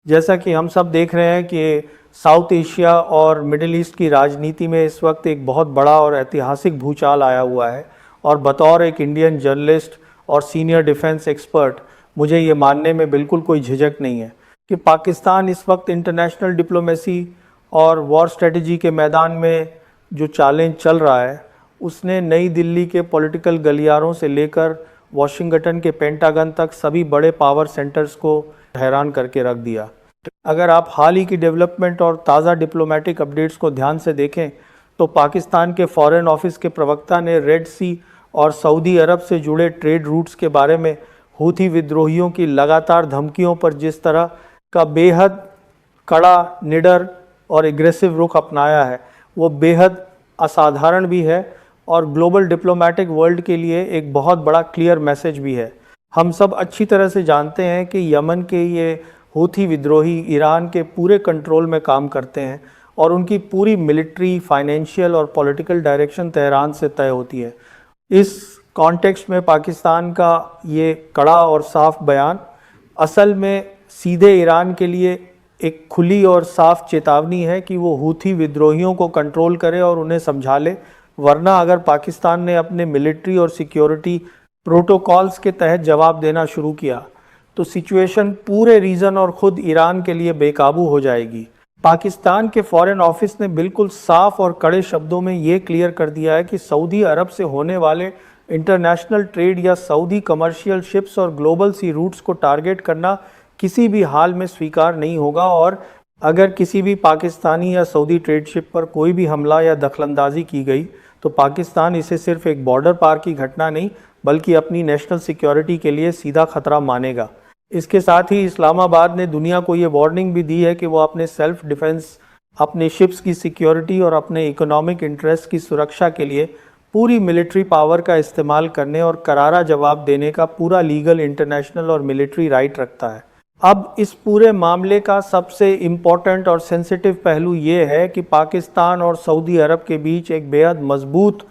जैसा कि हम सब देख रहे हैं कि साउथ एशिया और मिडिल ईस्ट की राजनीति में इस वक्त एक बहुत बड़ा और ऐतिहासिक भूचाल आया हुआ है। और बतौर एक इंडियन जर्नलिस्ट और सीनियर डिफेंस एक्सपर्ट मुझे ये मानने में बिल्कुल कोई झिझक नहीं है कि पाकिस्तान इस वक्त इंटरनेशनल डिप्लोमेसी और वॉर स्ट्रेटजी के मैदान में जो चैलेंज चल रहा है उसने नई दिल्ली के पॉलिटिकल गलियारों से लेकर वॉशिंगटन के पेंटागन तक सभी बड़े पावर सेंटर्स को हैरान करके रख दिया। अगर आप हाल ही की डेवलपमेंट और ताज़ा डिप्लोमेटिक अपडेट्स को ध्यान से देखें तो पाकिस्तान के फॉरेन ऑफिस के प्रवक्ता ने रेड सी और सऊदी अरब से जुड़े ट्रेड रूट्स के बारे में हूथी विद्रोहियों की लगातार धमकियों पर जिस तरह का बेहद कड़ा, निडर और एग्रेसिव रुख अपनाया है वो बेहद असाधारण भी है और ग्लोबल डिप्लोमेटिक वर्ल्ड के लिए एक बहुत बड़ा क्लियर मैसेज भी है। हम सब अच्छी तरह से जानते हैं कि यमन के ये हूथी विद्रोही ईरान के पूरे कंट्रोल में काम करते हैं और उनकी पूरी मिलिट्री, फाइनेंशियल और पॉलिटिकल डायरेक्शन तेहरान से तय होती है। इस कॉन्टेक्स्ट में पाकिस्तान का ये कड़ा और साफ बयान असल में सीधे ईरान के लिए एक खुली और साफ चेतावनी है कि वो हूथी विद्रोहियों को कंट्रोल करे और उन्हें समझा ले, वरना अगर पाकिस्तान ने अपने मिलिट्री और सिक्योरिटी प्रोटोकॉल्स के तहत जवाब देना शुरू किया तो सिचुएशन पूरे रीजन और खुद ईरान के लिए बेकाबू हो जाएगी। पाकिस्तान के फॉरेन ऑफिस ने बिल्कुल साफ और कड़े शब्दों में ये क्लियर कर दिया है कि सऊदी अरब से होने वाले इंटरनेशनल ट्रेड या सऊदी कमर्शियल शिप्स और ग्लोबल सी रूट्स को टारगेट करना किसी भी हाल में स्वीकार नहीं होगा और अगर किसी भी पाकिस्तानी या सऊदी ट्रेड शिप पर कोई भी हमला या दखलंदाजी की गई तो पाकिस्तान इसे सिर्फ एक बॉर्डर पार की घटना नहीं बल्कि अपनी नेशनल सिक्योरिटी के लिए सीधा खतरा मानेगा। इसके साथ ही इस्लामाबाद ने दुनिया को ये वार्निंग भी दी है कि वो अपने सेल्फ डिफेंस, अपने शिप्स की सिक्योरिटी और अपने इकोनॉमिक इंटरेस्ट की सुरक्षा के लिए पूरी मिलिट्री पावर का इस्तेमाल करने और करारा जवाब देने का पूरा लीगल, इंटरनेशनल और मिलिट्री राइट रखता है। अब इस पूरे मामले का सबसे इम्पॉर्टेंट और सेंसिटिव पहलू ये है कि पाकिस्तान और सऊदी अरब के बीच एक बेहद मजबूत,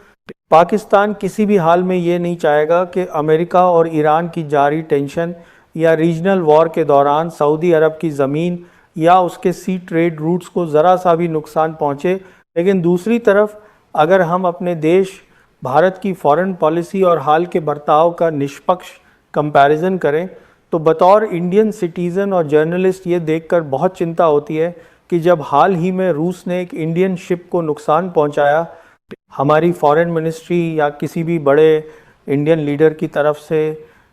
पाकिस्तान किसी भी हाल में ये नहीं चाहेगा कि अमेरिका और ईरान की जारी टेंशन या रीजनल वॉर के दौरान सऊदी अरब की ज़मीन या उसके सी ट्रेड रूट्स को ज़रा सा भी नुकसान पहुँचे। लेकिन दूसरी तरफ अगर हम अपने देश भारत की फॉरेन पॉलिसी और हाल के बर्ताव का निष्पक्ष कंपैरिजन करें तो बतौर इंडियन सिटीज़न और जर्नलिस्ट ये देखकर बहुत चिंता होती है कि जब हाल ही में रूस ने एक इंडियन शिप को नुकसान पहुंचाया, हमारी फॉरेन मिनिस्ट्री या किसी भी बड़े इंडियन लीडर की तरफ से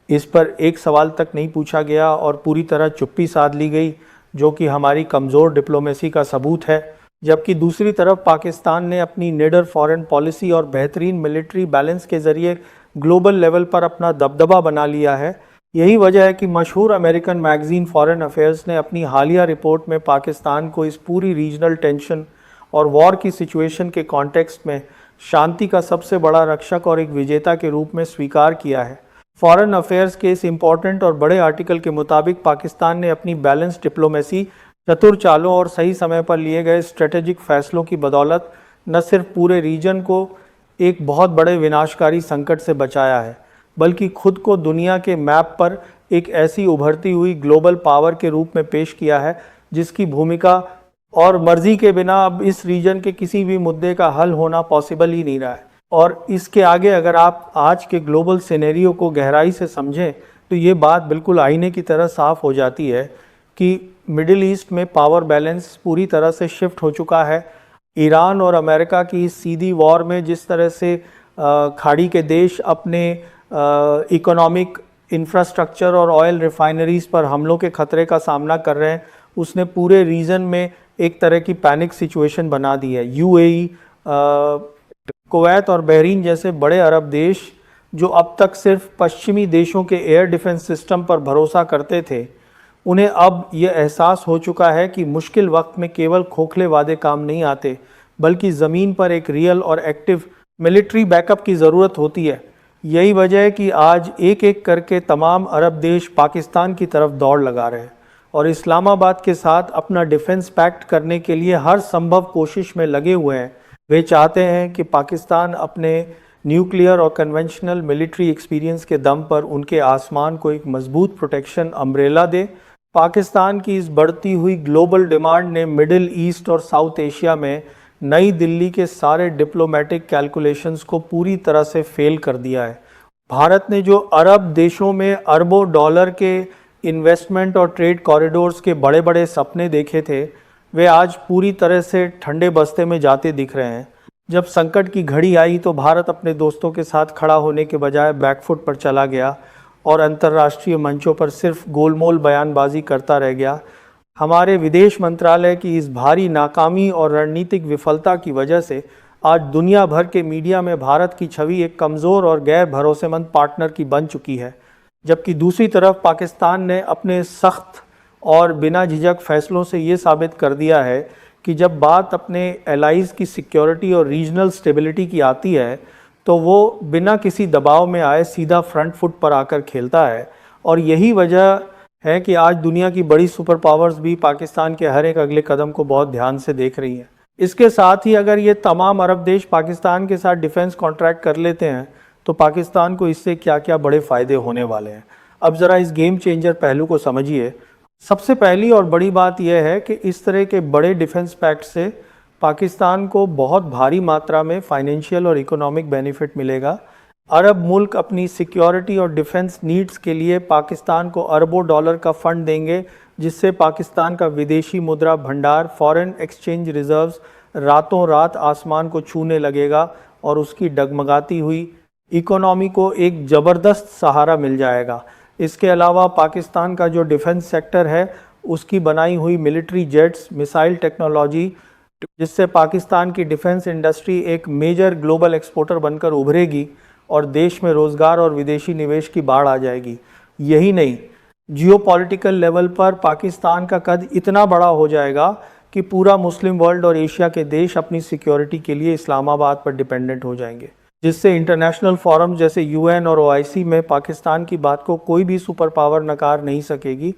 इस पर एक सवाल तक नहीं पूछा गया और पूरी तरह चुप्पी साध ली गई, जो कि हमारी कमज़ोर डिप्लोमेसी का सबूत है। जबकि दूसरी तरफ पाकिस्तान ने अपनी निडर फॉरेन पॉलिसी और बेहतरीन मिलिट्री बैलेंस के ज़रिए ग्लोबल लेवल पर अपना दबदबा बना लिया है। यही वजह है कि मशहूर अमेरिकन मैगज़ीन फॉरेन अफेयर्स ने अपनी हालिया रिपोर्ट में पाकिस्तान को इस पूरी रीजनल टेंशन और वॉर की सिचुएशन के कॉन्टेक्स्ट में शांति का सबसे बड़ा रक्षक और एक विजेता के रूप में स्वीकार किया है। फॉरेन अफेयर्स के इस इम्पॉर्टेंट और बड़े आर्टिकल के मुताबिक पाकिस्तान ने अपनी बैलेंस डिप्लोमेसी, चतुर चालों और सही समय पर लिए गए स्ट्रेटेजिक फैसलों की बदौलत न सिर्फ पूरे रीजन को एक बहुत बड़े विनाशकारी संकट से बचाया है बल्कि खुद को दुनिया के मैप पर एक ऐसी उभरती हुई ग्लोबल पावर के रूप में पेश किया है जिसकी भूमिका और मर्जी के बिना अब इस रीजन के किसी भी मुद्दे का हल होना पॉसिबल ही नहीं रहा है। और इसके आगे अगर आप आज के ग्लोबल सिनेरियो को गहराई से समझें तो ये बात बिल्कुल आईने की तरह साफ हो जाती है कि मिडिल ईस्ट में पावर बैलेंस पूरी तरह से शिफ्ट हो चुका है। ईरान और अमेरिका की इस सीधी वॉर में जिस तरह से खाड़ी के देश अपने इकोनॉमिक इंफ्रास्ट्रक्चर और ऑयल रिफाइनरीज पर हमलों के खतरे का सामना कर रहे हैं, उसने पूरे रीजन में एक तरह की पैनिक सिचुएशन बना दी है। यूएई, कुवैत और बहरीन जैसे बड़े अरब देश जो अब तक सिर्फ पश्चिमी देशों के एयर डिफेंस सिस्टम पर भरोसा करते थे, उन्हें अब ये एहसास हो चुका है कि मुश्किल वक्त में केवल खोखले वादे काम नहीं आते बल्कि ज़मीन पर एक रियल और एक्टिव मिलिट्री बैकअप की ज़रूरत होती है। यही वजह है कि आज एक एक करके तमाम अरब देश पाकिस्तान की तरफ दौड़ लगा रहे हैं और इस्लामाबाद के साथ अपना डिफेंस पैक्ट करने के लिए हर संभव कोशिश में लगे हुए हैं। वे चाहते हैं कि पाकिस्तान अपने न्यूक्लियर और कन्वेंशनल मिलिट्री एक्सपीरियंस के दम पर उनके आसमान को एक मजबूत प्रोटेक्शन अम्ब्रेला दे पाकिस्तान की इस बढ़ती हुई ग्लोबल डिमांड ने मिडिल ईस्ट और साउथ एशिया में नई दिल्ली के सारे डिप्लोमेटिक कैलकुलेशंस को पूरी तरह से फेल कर दिया है। भारत ने जो अरब देशों में अरबों डॉलर के इन्वेस्टमेंट और ट्रेड कॉरिडोर्स के बड़े बड़े सपने देखे थे, वे आज पूरी तरह से ठंडे बस्ते में जाते दिख रहे हैं। जब संकट की घड़ी आई तो भारत अपने दोस्तों के साथ खड़ा होने के बजाय बैकफुट पर चला गया और अंतर्राष्ट्रीय मंचों पर सिर्फ गोलमोल बयानबाजी करता रह गया। हमारे विदेश मंत्रालय की इस भारी नाकामी और रणनीतिक विफलता की वजह से आज दुनिया भर के मीडिया में भारत की छवि एक कमज़ोर और गैर भरोसेमंद पार्टनर की बन चुकी है, जबकि दूसरी तरफ पाकिस्तान ने अपने सख्त और बिना झिझक फैसलों से ये साबित कर दिया है कि जब बात अपने एलाइज़ की सिक्योरिटी और रीजनल स्टेबिलिटी की आती है तो वो बिना किसी दबाव में आए सीधा फ्रंट फुट पर आकर खेलता है। और यही वजह है कि आज दुनिया की बड़ी सुपर पावर्स भी पाकिस्तान के हर एक अगले कदम को बहुत ध्यान से देख रही हैं। इसके साथ ही अगर ये तमाम अरब देश पाकिस्तान के साथ डिफेंस कॉन्ट्रैक्ट कर लेते हैं तो पाकिस्तान को इससे क्या क्या बड़े फ़ायदे होने वाले हैं। अब ज़रा इस गेम चेंजर पहलू को समझिए। सबसे पहली और बड़ी बात यह है कि इस तरह के बड़े डिफेंस पैक्ट से पाकिस्तान को बहुत भारी मात्रा में फाइनेंशियल और इकोनॉमिक बेनिफिट मिलेगा। अरब मुल्क अपनी सिक्योरिटी और डिफेंस नीड्स के लिए पाकिस्तान को अरबों डॉलर का फंड देंगे, जिससे पाकिस्तान का विदेशी मुद्रा भंडार, फॉरेन एक्सचेंज रिजर्व्स रातों रात आसमान को छूने लगेगा और उसकी डगमगाती हुई इकोनॉमी को एक ज़बरदस्त सहारा मिल जाएगा। इसके अलावा पाकिस्तान का जो डिफेंस सेक्टर है उसकी बनाई हुई मिलिट्री जेट्स, मिसाइल टेक्नोलॉजी, जिससे पाकिस्तान की डिफेंस इंडस्ट्री एक मेजर ग्लोबल एक्सपोर्टर बनकर उभरेगी और देश में रोज़गार और विदेशी निवेश की बाढ़ आ जाएगी। यही नहीं, जियोपॉलिटिकल लेवल पर पाकिस्तान का कद इतना बड़ा हो जाएगा कि पूरा मुस्लिम वर्ल्ड और एशिया के देश अपनी सिक्योरिटी के लिए इस्लामाबाद पर डिपेंडेंट हो जाएंगे, जिससे इंटरनेशनल फोरम जैसे यूएन और ओआईसी में पाकिस्तान की बात को कोई भी सुपर पावर नकार नहीं सकेगी।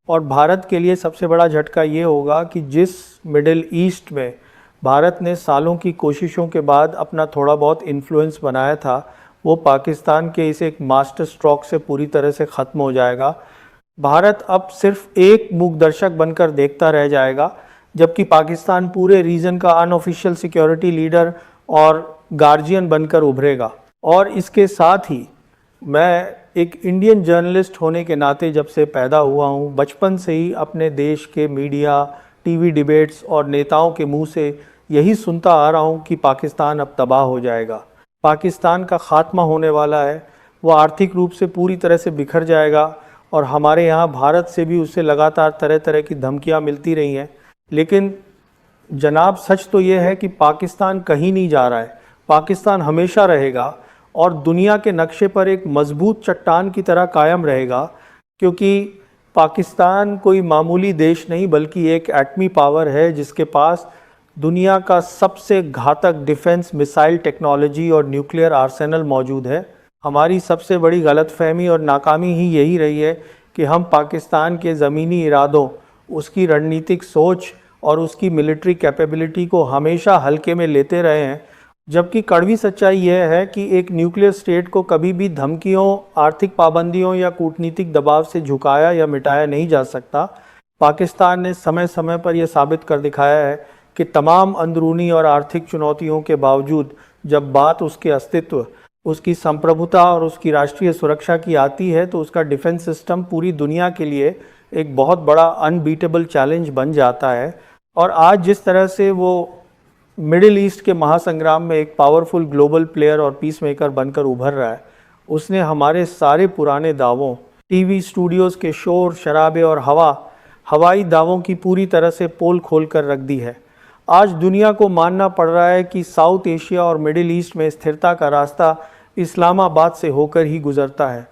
और भारत के लिए सबसे बड़ा झटका ये होगा कि जिस मिडिल ईस्ट में भारत ने सालों की कोशिशों के बाद अपना थोड़ा बहुत इन्फ्लुएंस बनाया था, वो पाकिस्तान के इस एक मास्टर स्ट्रोक से पूरी तरह से ख़त्म हो जाएगा। भारत अब सिर्फ एक मूकदर्शक बनकर देखता रह जाएगा, जबकि पाकिस्तान पूरे रीजन का अनऑफिशियल सिक्योरिटी लीडर और गार्जियन बनकर उभरेगा। और इसके साथ ही मैं एक इंडियन जर्नलिस्ट होने के नाते जब से पैदा हुआ हूँ, बचपन से ही अपने देश के मीडिया, टीवी डिबेट्स और नेताओं के मुंह से यही सुनता आ रहा हूँ कि पाकिस्तान अब तबाह हो जाएगा, पाकिस्तान का खात्मा होने वाला है, वो आर्थिक रूप से पूरी तरह से बिखर जाएगा। और हमारे यहाँ भारत से भी उसे लगातार तरह तरह की धमकियाँ मिलती रही हैं। लेकिन जनाब, सच तो ये है कि पाकिस्तान कहीं नहीं जा रहा है, पाकिस्तान हमेशा रहेगा और दुनिया के नक्शे पर एक मजबूत चट्टान की तरह कायम रहेगा, क्योंकि पाकिस्तान कोई मामूली देश नहीं बल्कि एक एटमी पावर है जिसके पास दुनिया का सबसे घातक डिफेंस, मिसाइल टेक्नोलॉजी और न्यूक्लियर आर्सेनल मौजूद है। हमारी सबसे बड़ी गलतफहमी और नाकामी ही यही रही है कि हम पाकिस्तान के ज़मीनी इरादों, उसकी रणनीतिक सोच और उसकी मिलिट्री कैपेबिलिटी को हमेशा हल्के में लेते रहे हैं, जबकि कड़वी सच्चाई यह है कि एक न्यूक्लियर स्टेट को कभी भी धमकियों, आर्थिक पाबंदियों या कूटनीतिक दबाव से झुकाया या मिटाया नहीं जा सकता। पाकिस्तान ने समय समय पर यह साबित कर दिखाया है कि तमाम अंदरूनी और आर्थिक चुनौतियों के बावजूद जब बात उसके अस्तित्व, उसकी संप्रभुता और उसकी राष्ट्रीय सुरक्षा की आती है तो उसका डिफेंस सिस्टम पूरी दुनिया के लिए एक बहुत बड़ा अनबीटेबल चैलेंज बन जाता है। और आज जिस तरह से वो मिडिल ईस्ट के महासंग्राम में एक पावरफुल ग्लोबल प्लेयर और पीस मेकर बनकर उभर रहा है, उसने हमारे सारे पुराने दावों, टीवी स्टूडियोज़ के शोर शराबे और हवाई दावों की पूरी तरह से पोल खोल कर रख दी है। आज दुनिया को मानना पड़ रहा है कि साउथ एशिया और मिडिल ईस्ट में स्थिरता का रास्ता इस्लामाबाद से होकर ही गुजरता है।